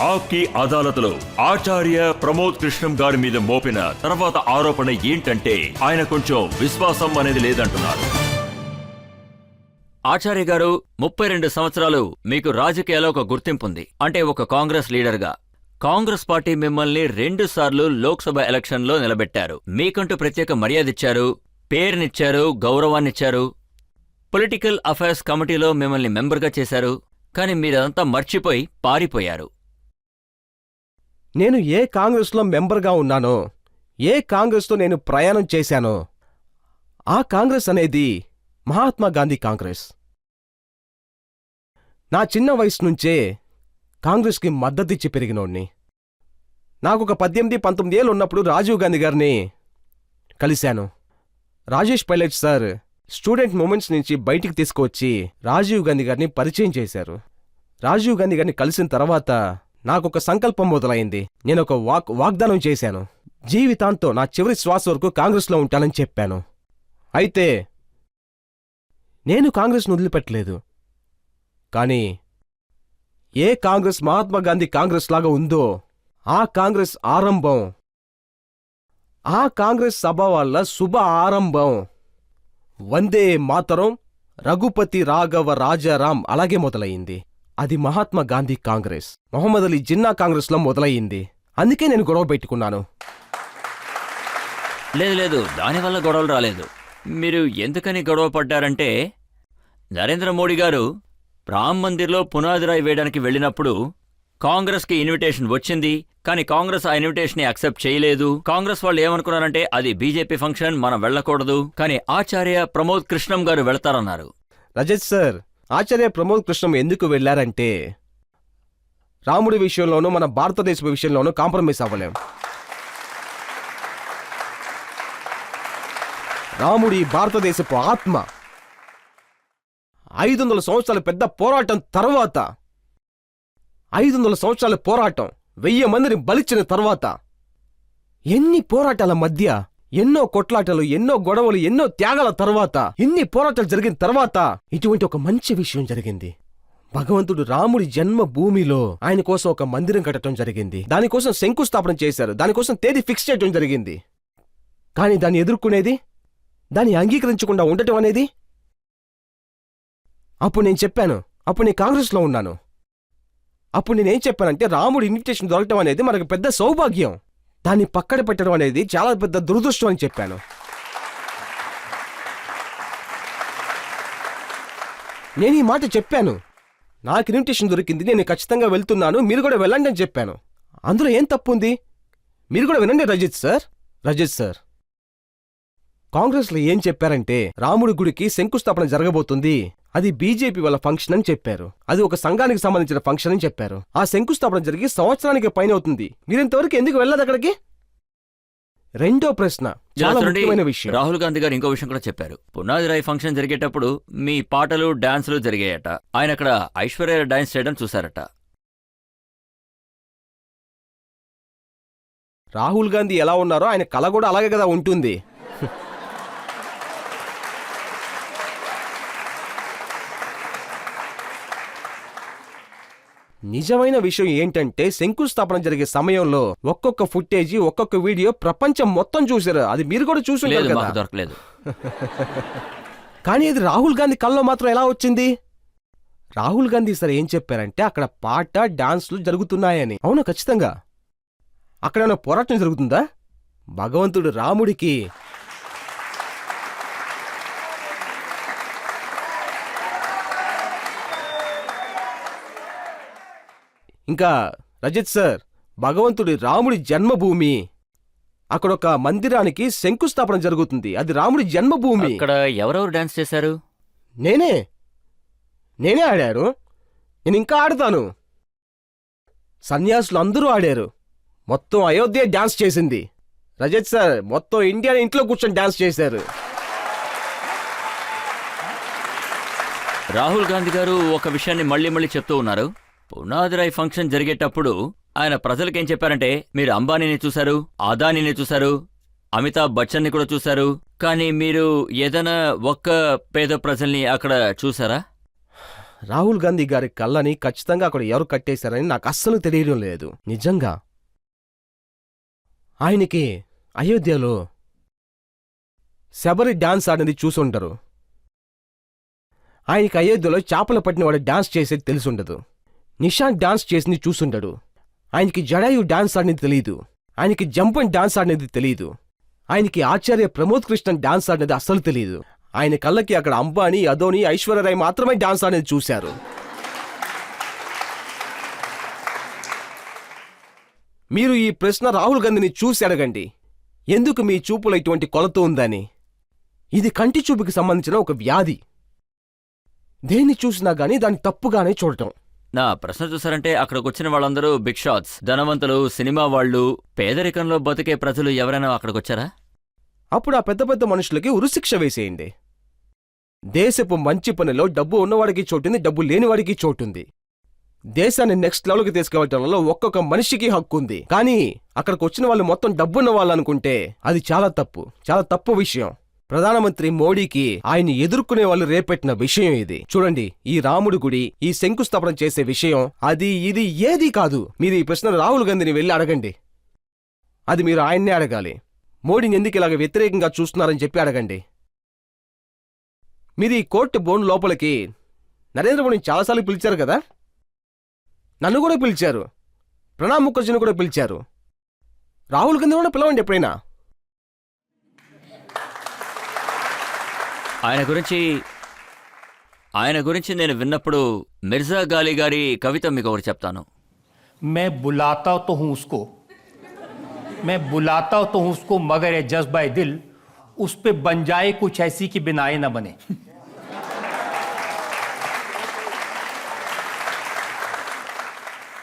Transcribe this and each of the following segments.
ఆప్కి అదాలత్లో ఆచార్య ప్రమోద్ కృష్ణం గారి మీద మోపిన తర్వాత ఆరోపణ ఏంటంటే ఆయన కొంచెం విశ్వాసం అనేది లేదంటున్నారు. ఆచార్య గారు 32 సంవత్సరాలు మీకు రాజకీయాల్లో ఒక గుర్తింపుంది. అంటే ఒక కాంగ్రెస్ లీడర్గా కాంగ్రెస్ పార్టీ మిమ్మల్ని 2 సార్లు లోక్సభ ఎలక్షన్లో నిలబెట్టారు. మీకంటూ ప్రత్యేక మర్యాదిచ్చారు, పేరునిచ్చారు, గౌరవాన్నిచ్చారు. పొలిటికల్ అఫైర్స్ కమిటీలో మిమ్మల్ని మెంబర్గా చేశారు. కాని మీరంతా మర్చిపోయి పారిపోయారు. నేను ఏ కాంగ్రెస్లో మెంబర్గా ఉన్నానో, ఏ కాంగ్రెస్తో నేను ప్రయాణం చేశానో ఆ కాంగ్రెస్ అనేది మహాత్మాగాంధీ కాంగ్రెస్. నా చిన్న వయసు నుంచే కాంగ్రెస్కి మద్దతిచ్చి పెరిగినోడ్ని. నాకొక 18-19 ఏళ్ళు ఉన్నప్పుడు రాజీవ్ గాంధీ గారిని కలిశాను. Rajesh Pilot sir student movements నుంచి బయటికి తీసుకువచ్చి రాజీవ్ గాంధీ గారిని పరిచయం చేశారు. రాజీవ్ గాంధీ గారిని కలిసిన తర్వాత నాకొక సంకల్పం మొదలైంది. నేనొక వాగ్దానం చేశాను. జీవితాంతో నా చివరి శ్వాస వరకు కాంగ్రెస్లో ఉంటానని చెప్పాను. అయితే నేను కాంగ్రెస్ను వదిలిపెట్టలేదు. కానీ ఏ కాంగ్రెస్ మహాత్మాగాంధీ కాంగ్రెస్ లాగా ఉందో ఆ కాంగ్రెస్ ఆరంభం, ఆ కాంగ్రెస్ సభ వల్ల శుభ ఆరంభం వందే మాతరం, రఘుపతి రాఘవ రాజారాం అలాగే మొదలయ్యింది. అది మహాత్మాగాంధీ కాంగ్రెస్, మొహమ్మద్ అలీ జిన్నా కాంగ్రెస్లో మొదలయ్యింది. అందుకే నేను గొడవ పెట్టుకున్నాను. లేదు, దానివల్ల గొడవలు రాలేదు. మీరు ఎందుకని గొడవ పడ్డారంటే, నరేంద్ర మోడీ గారు రామ్ మందిర్లో పునాదిరాయి వేయడానికి వెళ్ళినప్పుడు కాంగ్రెస్కి ఇన్విటేషన్ వచ్చింది. కానీ కాంగ్రెస్ ఆ ఇన్విటేషన్ యాక్సెప్ట్ చేయలేదు. కాంగ్రెస్ వాళ్ళు ఏమనుకున్నారంటే అది బీజేపీ ఫంక్షన్, మనం వెళ్ళకూడదు. కానీ ఆచార్య ప్రమోద్ కృష్ణం గారు వెళతారన్నారు. రజత్ సార్, ఆచార్య ప్రమోద్ కృష్ణం ఎందుకు వెళ్లారంటే, రాముడి విషయంలోనూ మన భారతదేశ విషయంలోనూ కాంప్రమైజ్ అవ్వలేం. రాముడి భారతదేశపు ఆత్మ. 500 సంవత్సరాల పెద్ద పోరాటం తర్వాత, 500 సంవత్సరాల పోరాటం, 1000 మందిని బలిచ్చిన తర్వాత, ఎన్ని పోరాటాల మధ్య, ఎన్నో కొట్లాటలు, ఎన్నో గొడవలు, ఎన్నో త్యాగాల తర్వాత, ఇన్ని పోరాటాలు జరిగిన తర్వాత ఇటువంటి ఒక మంచి విషయం జరిగింది. భగవంతుడు రాముడి జన్మ భూమిలో ఆయన కోసం ఒక మందిరం కట్టడం జరిగింది. దానికోసం శంకుస్థాపన చేశారు. దానికోసం తేదీ ఫిక్స్ చేయడం జరిగింది. కానీ దాన్ని ఎదుర్కొనేది, దాన్ని అంగీకరించకుండా ఉండటం అనేది, అప్పుడు నేను చెప్పాను, అప్పుడు నేను కాంగ్రెస్లో ఉన్నాను. అప్పుడు నేనేం చెప్పానంటే, రాముడి ఇన్విటేషన్ దొరకటం అనేది మనకు పెద్ద సౌభాగ్యం, దాన్ని పక్కన పెట్టడం అనేది చాలా పెద్ద దురదృష్టం అని చెప్పాను. నేను ఈ మాట చెప్పాను. నాకు ఇన్విటేషన్ దొరికింది, నేను ఖచ్చితంగా వెళ్తున్నాను, మీరు కూడా వెళ్ళండి అని చెప్పాను. అందులో ఏం తప్పు ఉంది? మీరు కూడా వినండి రజత్ సార్, కాంగ్రెస్లో ఏం చెప్పారంటే, రాముడి గుడికి శంకుస్థాపన జరగబోతుంది, అది బీజేపీ వాళ్ళ ఫంక్షన్ అని చెప్పారు. అది ఒక సంఘానికి సంబంధించిన ఫంక్షన్ అని చెప్పారు. ఆ శంకుస్థాపన జరిగి సంవత్సరానికి పైన అవుతుంది. మీరింతవరకు ఎందుకు వెళ్ళదు అక్కడికి? రెండో ప్రశ్న, చాలా ముఖ్యమైన విషయం. రాహుల్ గాంధీ గారు ఇంకో విషయం కూడా చెప్పారు. పునాదిరాయి ఫంక్షన్ జరిగేటప్పుడు మీ పాటలు, డాన్సులు జరిగాయట. ఆయన అక్కడ ఐశ్వర్య డాన్స్ చేయడం చూశారట. రాహుల్ గాంధీ ఎలా ఉన్నారో ఆయన కళ కూడా అలాగే కదా ఉంటుంది. నిజమైన విషయం ఏంటంటే, శంకుస్థాపన జరిగే సమయంలో ఒక్కొక్క ఫుటేజీ, ఒక్కొక్క వీడియో ప్రపంచం మొత్తం చూశారు. అది మీరు కూడా చూసుంటారు కదా. దొరకలేదు. కానీ అది రాహుల్ గాంధీ కళ్ళలో మాత్రం ఎలా వచ్చింది? రాహుల్ గాంధీ సార్ ఏం చెప్పారంటే, అక్కడ పాట, డాన్స్లు జరుగుతున్నాయని. అవును, ఖచ్చితంగా. అక్కడ ఏమైనా పోరాటం జరుగుతుందా? భగవంతుడు రాముడికి ఇంకా రజత్ సార్, భగవంతుడి రాముడి జన్మభూమి, అక్కడొక మందిరానికి శంకుస్థాపన జరుగుతుంది. అది రాముడి జన్మభూమి. అక్కడ ఎవరెవరు డాన్స్ చేశారు? నేనే ఆడారు. నేను ఇంకా ఆడతాను. సన్యాసులు అందరూ ఆడారు. మొత్తం అయోధ్య డాన్స్ చేసింది. రజత్ సార్, మొత్తం ఇండియా ఇంట్లో కూర్చొని డాన్స్ చేశారు. రాహుల్ గాంధీ గారు ఒక విషయాన్ని మళ్ళీ చెప్తూ ఉన్నారు. పునాదిరాయి ఫంక్షన్ జరిగేటప్పుడు ఆయన ప్రజలకేం చెప్పారంటే, మీరు అంబానీని చూశారు, అదానీని చూశారు, అమితాబ్ బచ్చన్ని కూడా చూశారు, కానీ మీరు ఏదైనా ఒక్క పేద ప్రజల్ని అక్కడ చూసారా? రాహుల్ గాంధీ గారి కళ్ళని ఖచ్చితంగా అక్కడ ఎవరు కట్టేశారని నాకు అస్సలు తెలియడం లేదు. నిజంగా ఆయనకి అయోధ్యలో శబరి డాన్స్ ఆడినది చూసుంటారు. ఆయనకి అయోధ్యలో చేపలు పట్టిన వాడు డాన్స్ చేసేది తెలుసుండదు. నిషాంత్ డాన్స్ చేసింది చూసుండడు. ఆయనకి జడాయు డాన్స్ ఆడినది తెలీదు. ఆయనకి జంపన్ డాన్స్ ఆడినది తెలీదు. ఆయనకి ఆచార్య ప్రమోద్ కృష్ణన్ డాన్స్ ఆడినది అస్సలు తెలీదు. ఆయన కళ్ళకి అక్కడ అంబానీ, అదోని, ఐశ్వర్యరాయ్ మాత్రమే డాన్స్ ఆడినది చూశారు. మీరు ఈ ప్రశ్న రాహుల్ గాంధీని చూసి అడగండి, ఎందుకు మీ చూపులో ఇటువంటి కొలత ఉందని. ఇది కంటి చూపుకి సంబంధించిన ఒక వ్యాధి. దేన్ని చూసినా గానీ దాన్ని తప్పుగానే చూడటం. నా ప్రశ్న చూసారంటే అక్కడికి వచ్చిన వాళ్ళందరూ బిగ్ షాట్స్, ధనవంతులు, సినిమా వాళ్ళు, పేదరికంలో బతికే ప్రజలు ఎవరైనా అక్కడికొచ్చారా? అప్పుడు ఆ పెద్ద పెద్ద మనుషులకి ఉరిశిక్ష వేసేయండి. దేశపు మంచి పనిలో డబ్బు ఉన్నవాడికి చోటుంది, డబ్బు లేనివాడికి చోటుంది. దేశాన్ని నెక్స్ట్ లెవెల్కి తీసుకెళ్లటంలో ఒక్కొక్క మనిషికి హక్కు ఉంది. కానీ అక్కడికి వచ్చిన వాళ్ళు మొత్తం డబ్బున్న వాళ్ళు అనుకుంటే అది చాలా తప్పు, చాలా తప్పు విషయం. ప్రధానమంత్రి మోడీకి ఆయన ఎదుర్కొనే వాళ్ళు రేపెట్టిన విషయం ఇది. చూడండి, ఈ రాముడి గుడి, ఈ శంకుస్థాపన చేసే విషయం అది ఇది ఏదీ కాదు. మీరు ఈ ప్రశ్న రాహుల్ గాంధీని వెళ్ళి అడగండి. అది మీరు ఆయన్నే అడగాలి. మోడీని ఎందుకు ఇలాగ వ్యతిరేకంగా చూస్తున్నారని చెప్పి అడగండి. మీరు ఈ కోర్టు బోన్ లోపలికి నరేంద్ర మోడీని చాలాసార్లు పిలిచారు కదా, నన్ను కూడా పిలిచారు, ప్రణబ్ ముఖర్జీని కూడా పిలిచారు. రాహుల్ గాంధీ కూడా పిలవండి ఎప్పుడైనా. ఆయన గురించి నేను విన్నప్పుడు మిర్జా గాలి గారి కవిత మీకు ఒకటి చెప్తాను. मैं बुलाता तो हूं उसको मगर ये जज्बा दिल उस पे बन जाए कुछ ऐसी कि बिनाए न बने.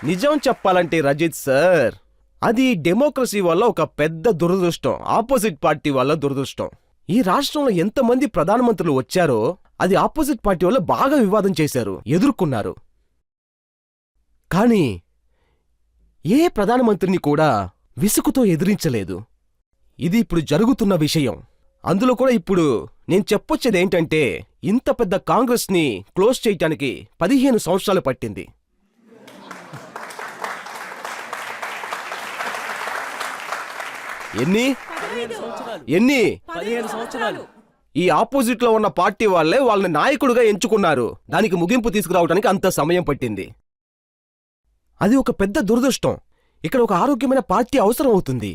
నిజం చెప్పాలంటే రజిత్ సార్, అది డెమోక్రసీ వల్ల ఒక పెద్ద దురదృష్టం, ఆపోజిట్ పార్టీ వల్ల దురదృష్టం. ఈ రాష్ట్రంలో ఎంతమంది ప్రధానమంత్రులు వచ్చారో అది ఆపోజిట్ పార్టీ వల్ల బాగా వివాదం చేశారు, ఎదుర్కొన్నారు. కానీ ఏ ప్రధానమంత్రిని కూడా విసుగుతో ఎదిరించలేదు. ఇది ఇప్పుడు జరుగుతున్న విషయం. అందులో కూడా ఇప్పుడు నేను చెప్పొచ్చేదేంటంటే, ఇంత పెద్ద కాంగ్రెస్ ని క్లోజ్ చేయటానికి 15 సంవత్సరాలు పట్టింది. ఎన్ని 15 సంవత్సరాలు. ఈ ఆపోజిట్ లో ఉన్న పార్టీ వాళ్లే వాళ్ళని నాయకుడిగా ఎంచుకున్నారు. దానికి ముగింపు తీసుకురావడానికి అంత సమయం పట్టింది. అది ఒక పెద్ద దురదృష్టం. ఇక్కడ ఒక ఆరోగ్యమైన పార్టీ అవసరం అవుతుంది.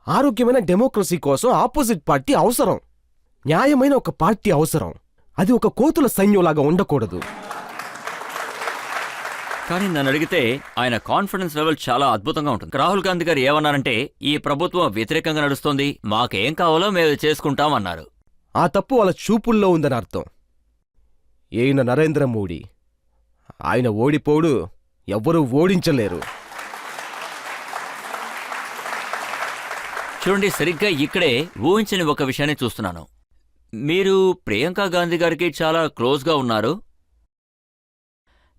ఆరోగ్యమైన డెమోక్రసీ కోసం ఆపోజిట్ పార్టీ అవసరం. న్యాయమైన ఒక పార్టీ అవసరం. అది ఒక కోతుల సైన్యంలాగా ఉండకూడదు. కానీ నన్ను అడిగితే ఆయన కాన్ఫిడెన్స్ లెవెల్ చాలా అద్భుతంగా ఉంటుంది. రాహుల్ గాంధీ గారు ఏమన్నారంటే, ఈ ప్రభుత్వం వ్యతిరేకంగా నడుస్తోంది, మాకేం కావాలో మేము చేసుకుంటామన్నారు. ఆ తప్పు వాళ్ళ చూపుల్లో ఉందని అర్థం. ఈయన నరేంద్ర మోడీ, ఆయన ఓడిపోడు, ఎవ్వరూ ఓడించలేరు. చూడండి, సరిగ్గా ఇక్కడే ఊహించని ఒక విషయాన్ని చూస్తున్నాను. మీరు ప్రియాంక గాంధీ గారికి చాలా క్లోజ్గా ఉన్నారు.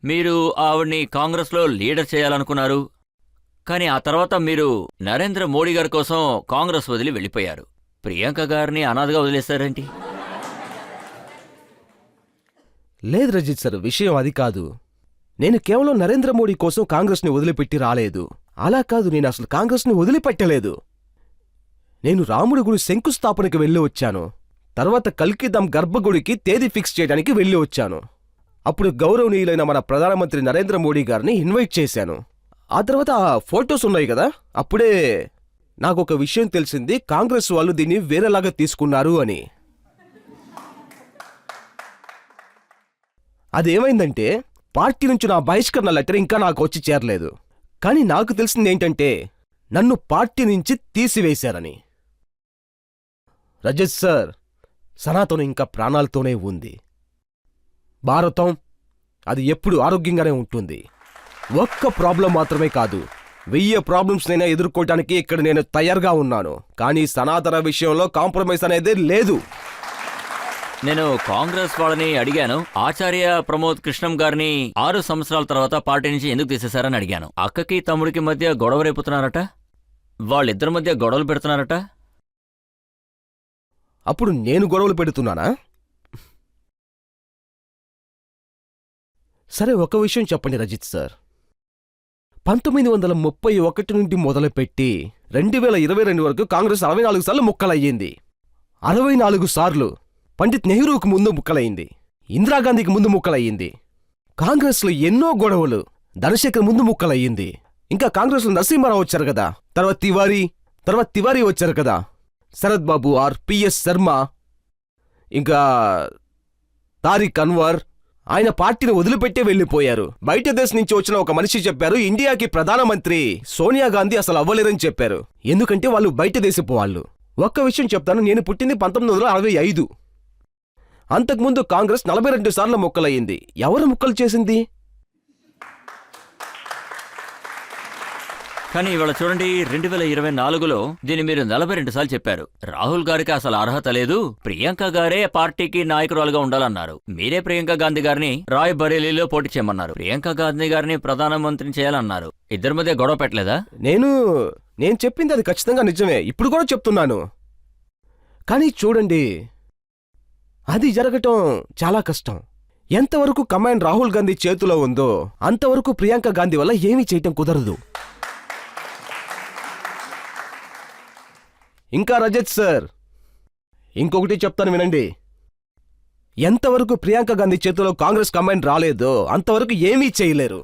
మీరు ఆవిడ్ని కాంగ్రెస్లో లీడర్ చేయాలనుకున్నారు. కానీ ఆ తర్వాత మీరు నరేంద్ర మోడీ గారి కోసం కాంగ్రెస్ వదిలి వెళ్ళిపోయారు. ప్రియాంక గారిని అనాథగా వదిలేశారేంటి? లేదు రజిత్ సార్, విషయం అది కాదు. నేను కేవలం నరేంద్ర మోడీ కోసం కాంగ్రెస్ని వదిలిపెట్టి రాలేదు. అలా కాదు, నేను అసలు కాంగ్రెస్ని వదిలిపెట్టలేదు. నేను రాముడి గుడి శంకుస్థాపనకి వెళ్ళి వచ్చాను. తర్వాత కల్కిదం గర్భగుడికి తేదీ ఫిక్స్ చేయడానికి వెళ్ళి వచ్చాను. అప్పుడు గౌరవనీయులైన మన ప్రధానమంత్రి నరేంద్ర మోడీ గారిని ఇన్వైట్ చేశాను. ఆ తర్వాత ఆ ఫోటోస్ ఉన్నాయి కదా, అప్పుడే నాకొక విషయం తెలిసింది, కాంగ్రెస్ వాళ్ళు దీన్ని వేరేలాగా తీసుకున్నారు అని. అదేమైందంటే, పార్టీ నుంచి నా బహిష్కరణ లెటర్ ఇంకా నాకు వచ్చి చేరలేదు. కానీ నాకు తెలిసిందేంటంటే, నన్ను పార్టీ నుంచి తీసివేశారని. రజత్ సార్, సనాతనం ఇంకా ప్రాణాలతోనే ఉంది. భారతం అది ఎప్పుడు ఆరోగ్యంగానే ఉంటుంది. ఒక్క ప్రాబ్లం మాత్రమే కాదు, 1000 ప్రాబ్లమ్స్నైనా ఎదుర్కోవటానికి ఇక్కడ నేను తయారుగా ఉన్నాను. కానీ సనాతన విషయంలో కాంప్రమైజ్ అనేది లేదు. నేను కాంగ్రెస్ వాళ్ళని అడిగాను, ఆచార్య ప్రమోద్ కృష్ణం గారిని 6 సంవత్సరాల తర్వాత పార్టీ నుంచి ఎందుకు తీసేశారని అడిగాను. అక్కకి తమ్ముడికి మధ్య గొడవ రేపుతున్నారట, వాళ్ళిద్దరి మధ్య గొడవలు పెడుతున్నారట. అప్పుడు నేను గొడవలు పెడుతున్నానా? సరే, ఒక విషయం చెప్పండి రజిత్ సార్. 1931 నుండి మొదలుపెట్టి 2022 వరకు కాంగ్రెస్ 64 సార్లు ముక్కలయ్యింది. 64 సార్లు పండిత్ నెహ్రూకు ముందు ముక్కలయ్యింది, ఇందిరాగాంధీకి ముందు ముక్కలయ్యింది. కాంగ్రెస్లో ఎన్నో గొడవలు, ధనశేఖర్ ముందు ముక్కలయ్యింది. ఇంకా కాంగ్రెస్లో నరసింహారావు వచ్చారు కదా, తర్వాత తివారీ వచ్చారు కదా, శరద్ బాబు ఆర్ పిఎస్ శర్మ, ఇంకా తారిక్ అన్వర్. ఆయన పార్టీని వదిలిపెట్టే వెళ్లిపోయారు. బయట దేశం నుంచి వచ్చిన ఒక మనిషి చెప్పారు, ఇండియాకి ప్రధానమంత్రి సోనియా గాంధీ అసలు అవ్వలేరని చెప్పారు. ఎందుకంటే వాళ్ళు బయట దేశపు వాళ్ళు. ఒక్క విషయం చెప్తాను, నేను పుట్టింది 1965. అంతకుముందు కాంగ్రెస్ 42 సార్లు ముక్కలయ్యింది. ఎవరు ముక్కలు చేసింది? కానీ ఇవాళ చూడండి, 2024లో దీన్ని మీరు 42 సార్లు చెప్పారు. రాహుల్ గారికి అసలు అర్హత లేదు, ప్రియాంక గారే పార్టీకి నాయకురాలుగా ఉండాలన్నారు. మీరే ప్రియాంక గాంధీ గారిని రాయ్ బరేలీలో పోటీ చేయమన్నారు, ప్రియాంక గాంధీ గారిని ప్రధానమంత్రిని చేయాలన్నారు. ఇద్దరి మధ్య గొడవ పెట్టలేదా? నేను చెప్పింది అది ఖచ్చితంగా నిజమే, ఇప్పుడు కూడా చెప్తున్నాను. కానీ చూడండి, అది జరగటం చాలా కష్టం. ఎంతవరకు కమాండ్ రాహుల్ గాంధీ చేతిలో ఉందో అంతవరకు ప్రియాంక గాంధీ వల్ల ఏమీ చేయటం కుదరదు. ఇంకా రజత్ సార్, ఇంకొకటి చెప్తాను వినండి. ఎంతవరకు ప్రియాంక గాంధీ చేతిలో కాంగ్రెస్ కమాండ్ రాలేదో అంతవరకు ఏమీ చేయలేరు.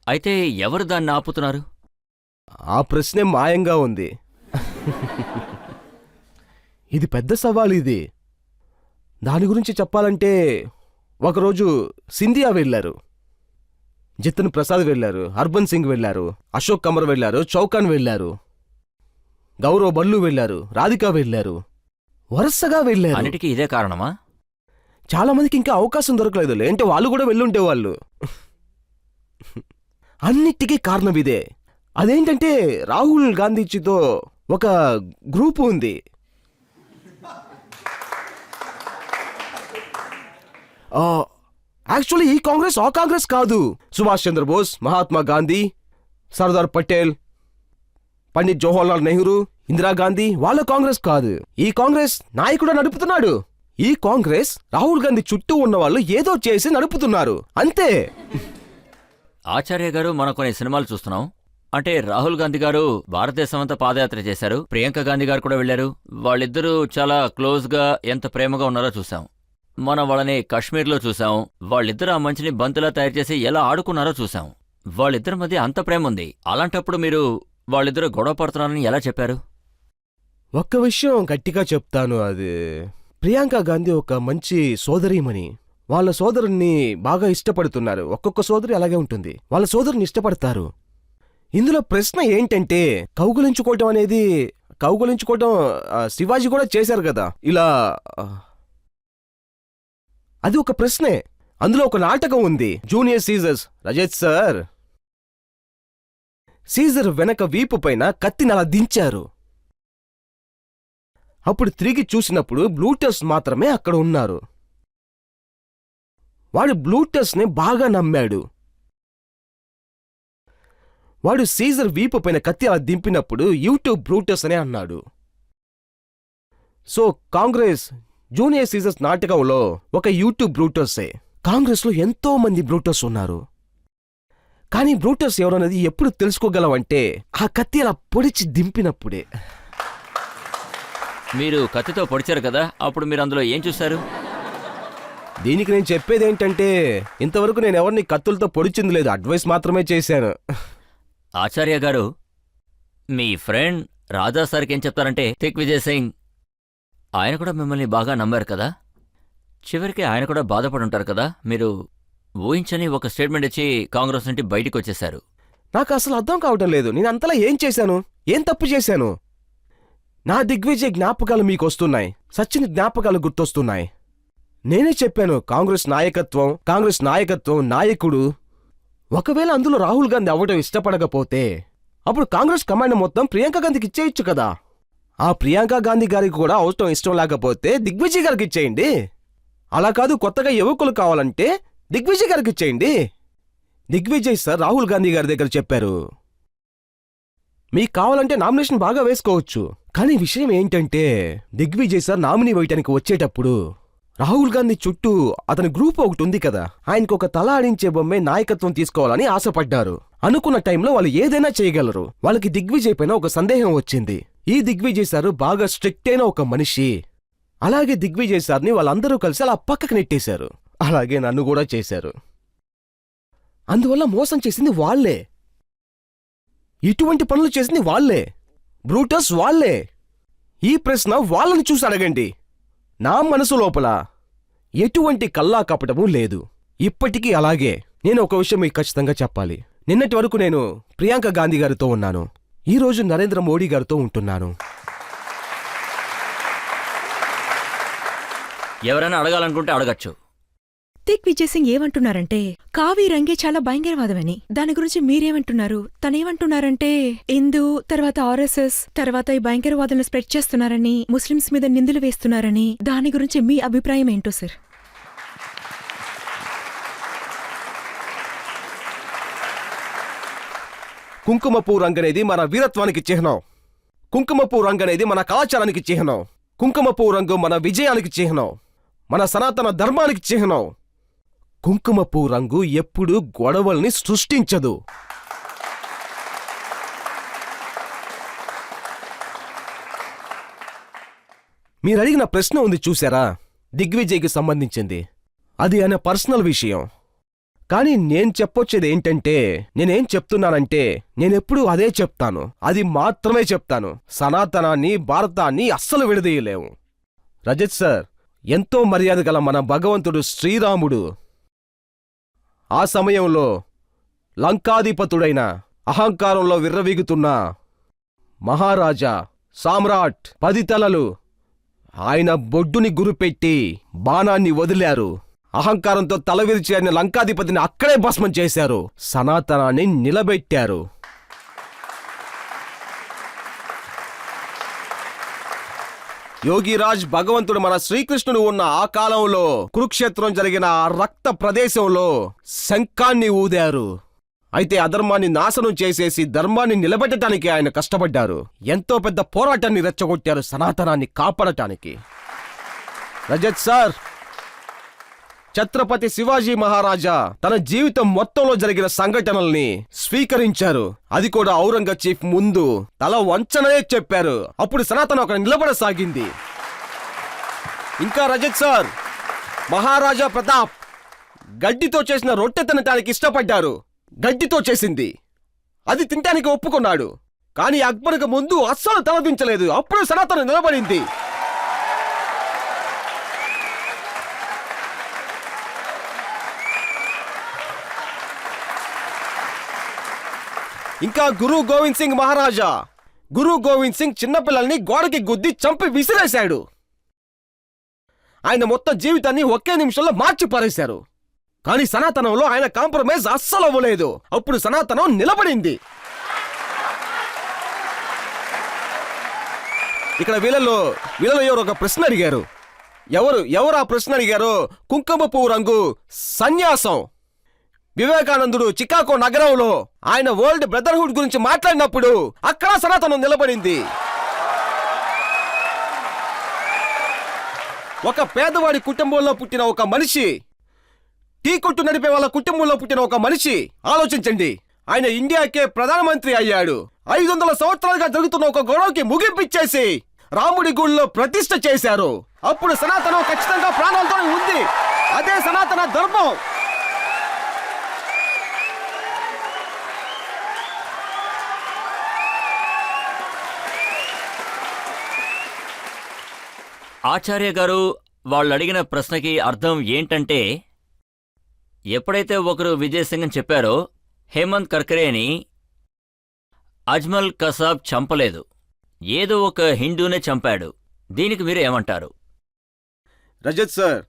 అయితే ఎవరు దాన్ని ఆపుతున్నారు? ఆ ప్రశ్నే మాయంగా ఉంది. ఇది పెద్ద సవాల్. ఇది దాని గురించి చెప్పాలంటే, ఒకరోజు సింధియా వెళ్లారు, జితన్ ప్రసాద్ వెళ్లారు, హర్బన్ సింగ్ వెళ్లారు, అశోక్ కమర్ వెళ్లారు, చౌకాన్ వెళ్లారు, గౌరవ్ బల్లు వెళ్లారు, రాధికా వెళ్లారు, వరుసగా వెళ్లారు. అన్నిటికీ ఇదే కారణమా? చాలా మందికి ఇంకా అవకాశం దొరకలేదు, లేంటే వాళ్ళు కూడా వెళ్ళుంటేవాళ్ళు. అన్నిటికీ కారణం ఇదే. అదేంటంటే రాహుల్ గాంధీజీతో ఒక గ్రూపు ఉంది. యాక్చువల్లీ ఈ కాంగ్రెస్ ఆ కాంగ్రెస్ కాదు. సుభాష్ చంద్రబోస్, మహాత్మా గాంధీ, సర్దార్ పటేల్, పండిత్ జవహర్లాల్ నెహ్రూ, ఇందిరాగాంధీ వాళ్ళ కాంగ్రెస్ కాదు. ఈ కాంగ్రెస్ నాయకుడు నడుపుతున్నాడు. ఈ కాంగ్రెస్ రాహుల్ గాంధీ చుట్టూ ఉన్న వాళ్ళు ఏదో చేసి నడుపుతున్నారు, అంతే. ఆచార్య గారు, మనం కొన్ని సినిమాలు చూస్తున్నాం. అంటే రాహుల్ గాంధీ గారు భారతదేశం అంతా పాదయాత్ర చేశారు, ప్రియాంక గాంధీ గారు కూడా వెళ్లారు. వాళ్ళిద్దరూ చాలా క్లోజ్ గా ఎంత ప్రేమగా ఉన్నారో చూసాం. మనం వాళ్ళని కాశ్మీర్లో చూసాం. వాళ్ళిద్దరూ ఆ మంచిని బంతులా తయారు చేసి ఎలా ఆడుకున్నారో చూసాం. వాళ్ళిద్దరి మధ్య అంత ప్రేమ ఉంది. అలాంటప్పుడు మీరు వాళ్ళిద్దరూ గొడవ పడుతున్నారని ఎలా చెప్పారు? ఒక్క విషయం గట్టిగా చెప్తాను, అది ప్రియాంక గాంధీ ఒక మంచి సోదరీమణి. వాళ్ళ సోదరుణ్ణి బాగా ఇష్టపడుతున్నారు. ఒక్కొక్క సోదరి అలాగే ఉంటుంది, వాళ్ళ సోదరుని ఇష్టపడతారు. ఇందులో ప్రశ్న ఏంటంటే, కౌగులించుకోవటం శివాజీ కూడా చేశారు కదా ఇలా. అది ఒక ప్రశ్నే. అందులో ఒక నాటకం ఉంది, junior Caesars. Rajat sir, Caesar వెనక వీపు పైన కత్తిని అలా దించారు. అప్పుడు తిరిగి చూసినప్పుడు బ్లూటస్ మాత్రమే అక్కడ ఉన్నారు. వాడు బ్లూటస్ ని బాగా నమ్మాడు. వాడు సీజర్ వీపు పైన కత్తి అలా దింపినప్పుడు యూట్యూబ్ బ్రూటస్ అనే అన్నాడు. సో కాంగ్రెస్ జూనియర్ సీజర్స్ నాటకంలో ఒక యూట్యూబ్ బ్రూటర్సే. కాంగ్రెస్లో ఎంతో మంది బ్రూటర్స్ ఉన్నారు. కానీ బ్రూటర్స్ ఎవరన్నది ఎప్పుడు తెలుసుకోగలవంటే, ఆ కత్తి అలా పొడిచి దింపినప్పుడే. మీరు కత్తితో పొడిచారు కదా, అప్పుడు మీరు అందులో ఏం చూశారు? దీనికి నేను చెప్పేదేంటంటే, ఇంతవరకు నేను ఎవరిని కత్తులతో పొడిచింది లేదు, అడ్వైస్ మాత్రమే చేశాను. ఆచార్య గారు, మీ ఫ్రెండ్ రాజా సార్కి ఏం చెప్తారంటే, దిగ్విజయ్ సింగ్ ఆయన కూడా మిమ్మల్ని బాగా నమ్మారు కదా, చివరికి ఆయన కూడా బాధపడుంటారు కదా. మీరు ఊహించని ఒక స్టేట్మెంట్ ఇచ్చి కాంగ్రెస్ నుండి బయటికి వచ్చేశారు. నాకు అసలు అర్థం కావటం లేదు, నేను అంతలా ఏం చేశాను, ఏం తప్పు చేశాను? నా దిగ్విజయ్ జ్ఞాపకాలు మీకు వస్తున్నాయి, సచిన్ జ్ఞాపకాలు గుర్తొస్తున్నాయి. నేనే చెప్పాను, కాంగ్రెస్ నాయకత్వం నాయకుడు. ఒకవేళ అందులో రాహుల్ గాంధీ అవ్వడం ఇష్టపడకపోతే అప్పుడు కాంగ్రెస్ కమాండ్ మొత్తం ప్రియాంక గాంధీకి ఇచ్చేయచ్చు కదా. ఆ ప్రియాంక గాంధీ గారికి కూడా అవసరం ఇష్టం లేకపోతే దిగ్విజయ్ గారికి ఇచ్చేయండి. అలా కాదు, కొత్తగా యువకులు కావాలంటే దిగ్విజయ్ గారికి ఇచ్చేయండి. దిగ్విజయ్ సార్ రాహుల్ గాంధీ గారి దగ్గర చెప్పారు, మీకు కావాలంటే నామినేషన్ బాగా వేసుకోవచ్చు. కానీ విషయం ఏంటంటే, దిగ్విజయ్ సార్ నామినీ వేయటానికి వచ్చేటప్పుడు రాహుల్ గాంధీ చుట్టూ అతని గ్రూప్ ఒకటి ఉంది కదా, ఆయనకు ఒక తల ఆడించే బొమ్మే నాయకత్వం తీసుకోవాలని ఆశపడ్డారు. అనుకున్న టైంలో వాళ్ళు ఏదైనా చేయగలరు. వాళ్ళకి దిగ్విజయ్ పైన ఒక సందేహం వచ్చింది. ఈ దిగ్విజయ్ సార్ బాగా స్ట్రిక్ట్ అయిన ఒక మనిషి. అలాగే దిగ్విజయ్ సార్ని వాళ్ళందరూ కలిసి అలా పక్కకు నెట్టేశారు. అలాగే నన్ను కూడా చేశారు. అందువల్ల మోసం చేసింది వాళ్లే, ఇటువంటి పనులు చేసింది వాళ్లే, బ్రూటస్ వాళ్లే. ఈ ప్రశ్న వాళ్ళని చూసి అడగండి. నా మనసు లోపల ఎటువంటి కల్లా కపటమూ లేదు, ఇప్పటికీ అలాగే. నేను ఒక విషయం మీకు ఖచ్చితంగా చెప్పాలి. నిన్నటి వరకు నేను ప్రియాంక గాంధీ గారితో ఉన్నాను, ఈ రోజు నరేంద్ర మోడీ గారితో ఉంటున్నాను. ఎవరైనా అడగాలనుకుంటే అడగచ్చు. దిగ్విజయ్ సింగ్ ఏమంటున్నారంటే కావి రంగే చాలా భయంకరవాదమని. దాని గురించి మీరేమంటున్నారు? తనేమంటున్నారంటే హిందూ తర్వాత ఆర్ఎస్ఎస్ తర్వాత ఈ భయంకరవాదులను స్ప్రెడ్ చేస్తున్నారని, ముస్లింస్ మీద నిందలు వేస్తున్నారని. దాని గురించి మీ అభిప్రాయం ఏంటో సార్? కుంకుమపూ రంగు అనేది మన వీరత్వానికి చిహ్నం. కుంకుమపూ రంగు అనేది మన కళాచారానికి చిహ్నం. కుంకుమపూ రంగు మన విజయానికి చిహ్నం, మన సనాతన ధర్మానికి చిహ్నం. కుంకుమపూ రంగు ఎప్పుడూ గొడవల్ని సృష్టించదు. మీరడిగిన ప్రశ్న ఉంది చూశారా, దిగ్విజయ్కి సంబంధించింది. అది ఆయన పర్సనల్ విషయం. కానీ నేను చెప్పొచ్చేది ఏంటంటే, నేనేం చెప్తున్నానంటే నేనెప్పుడూ అదే చెప్తాను, అది మాత్రమే చెప్తాను. సనాతనాన్ని భారతాన్ని అస్సలు విడదీయలేము. రజత్ సార్, ఎంతో మర్యాద గల మన భగవంతుడు శ్రీరాముడు ఆ సమయంలో లంకాధిపతుడైన అహంకారంలో విర్రవీగుతున్న మహారాజా సామ్రాట్ 10 తలలు ఆయన బొడ్డుని గురిపెట్టి బాణాన్ని వదిలారు. అహంకారంతో తల విరిచి ఆయన లంకాధిపతిని అక్కడే భస్మం చేశారు. సనాతనాన్ని నిలబెట్టారు. యోగిరాజ్ భగవంతుడు మన శ్రీకృష్ణుడు ఉన్న ఆ కాలంలో కురుక్షేత్రం జరిగిన ఆ రక్త ప్రదేశంలో శంఖాన్ని ఊదారు. అయితే అధర్మాన్ని నాశనం చేసేసి ధర్మాన్ని నిలబెట్టడానికి ఆయన కష్టపడ్డారు. ఎంతో పెద్ద పోరాటాన్ని రెచ్చగొట్టారు సనాతనాన్ని కాపాడటానికి. రజత్ సార్, ఛత్రపతి శివాజీ మహారాజా తన జీవితం మొత్తంలో జరిగిన సంఘటనల్ని స్వీకరించారు. అది కూడా ఔరంగజేబ్ ముందు తల వంచననే చెప్పారు. అప్పుడు సనాతనం అక్కడ నిలబడసాగింది. ఇంకా రజత్ సార్, మహారాజా ప్రతాప్ గడ్డితో చేసిన రొట్టె తినటానికి ఇష్టపడ్డారు. గడ్డితో చేసింది అది తినటానికి ఒప్పుకున్నాడు. కానీ అక్బర్కు ముందు అస్సలు తలదించలేదు. అప్పుడు సనాతనం నిలబడింది. ఇంకా గురు గోవింద్ సింగ్ మహారాజా, గురు గోవింద్ సింగ్ చిన్నపిల్లల్ని గోడకి గుద్ది చంపి విసిరేశాడు. ఆయన మొత్తం జీవితాన్ని ఒకే నిమిషంలో మార్చి పారేశారు. కానీ సనాతనంలో ఆయన కాంప్రమైజ్ అస్సలు అవ్వలేదు. అప్పుడు సనాతనం నిలబడింది. ఇక్కడ వీళ్ళలో ఎవరు ఒక ప్రశ్న అడిగారు. ఎవరు ఆ ప్రశ్న అడిగారో, కుంకుమ పువ్వు రంగు సన్యాసం. వివేకానందుడు చికాగో నగరంలో ఆయన వరల్డ్ బ్రదర్హుడ్ గురించి మాట్లాడినప్పుడు అక్కడ సనాతనం నిలబడింది. ఒక పేదవాడి కుటుంబంలో పుట్టిన ఒక మనిషి, టీ కొట్టు నడిపే వాళ్ళ కుటుంబంలో పుట్టిన ఒక మనిషి, ఆలోచించండి, ఆయన ఇండియాకే ప్రధానమంత్రి అయ్యాడు. 500 సంవత్సరాలుగా జరుగుతున్న ఒక గొడవకి ముగింపిచ్చేసి రాముడి గుళ్ళో ప్రతిష్ఠ చేశారు. అప్పుడు సనాతనం ఖచ్చితంగా ప్రాణాలతో ఉంది. అదే సనాతన ధర్మం. ఆచార్య గారు, వాళ్ళు అడిగిన ప్రశ్నకి అర్థం ఏంటంటే, ఎప్పుడైతే ఒకరు విజయ్ సింగ్ అని చెప్పారో, హేమంత్ కర్కరేని అజ్మల్ కసాబ్ చంపలేదు, ఏదో ఒక హిందూనే చంపాడు. దీనికి మీరు ఏమంటారు? రజత్ సార్,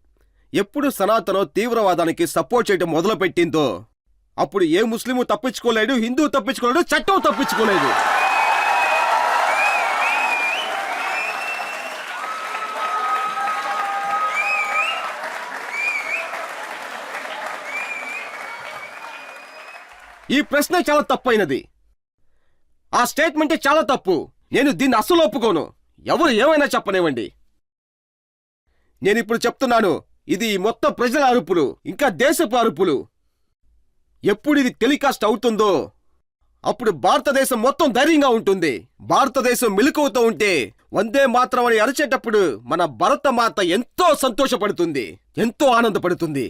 ఎప్పుడు సనాతనం తీవ్రవాదానికి సపోర్ట్ చేయడం మొదలుపెట్టిందో అప్పుడు ఏ ముస్లిము తప్పించుకోలేడు, హిందూ తప్పించుకోలేడు, చట్టం తప్పించుకోలేదు. ఈ ప్రశ్న చాలా తప్పైనది. ఆ స్టేట్మెంటే చాలా తప్పు. నేను దీన్ని అస్సలు ఒప్పుకోను. ఎవరు ఏమైనా చెప్పనివ్వండి. నేనిప్పుడు చెప్తున్నాను, ఇది మొత్తం ప్రజల అరుపులు, ఇంకా దేశపు అరుపులు. ఎప్పుడు ఇది టెలికాస్ట్ అవుతుందో అప్పుడు భారతదేశం మొత్తం ధైర్యంగా ఉంటుంది. భారతదేశం మెలకువతో ఉంటే వందే మాత్రం అని అరిచేటప్పుడు మన భరతమాత ఎంతో సంతోషపడుతుంది, ఎంతో ఆనందపడుతుంది.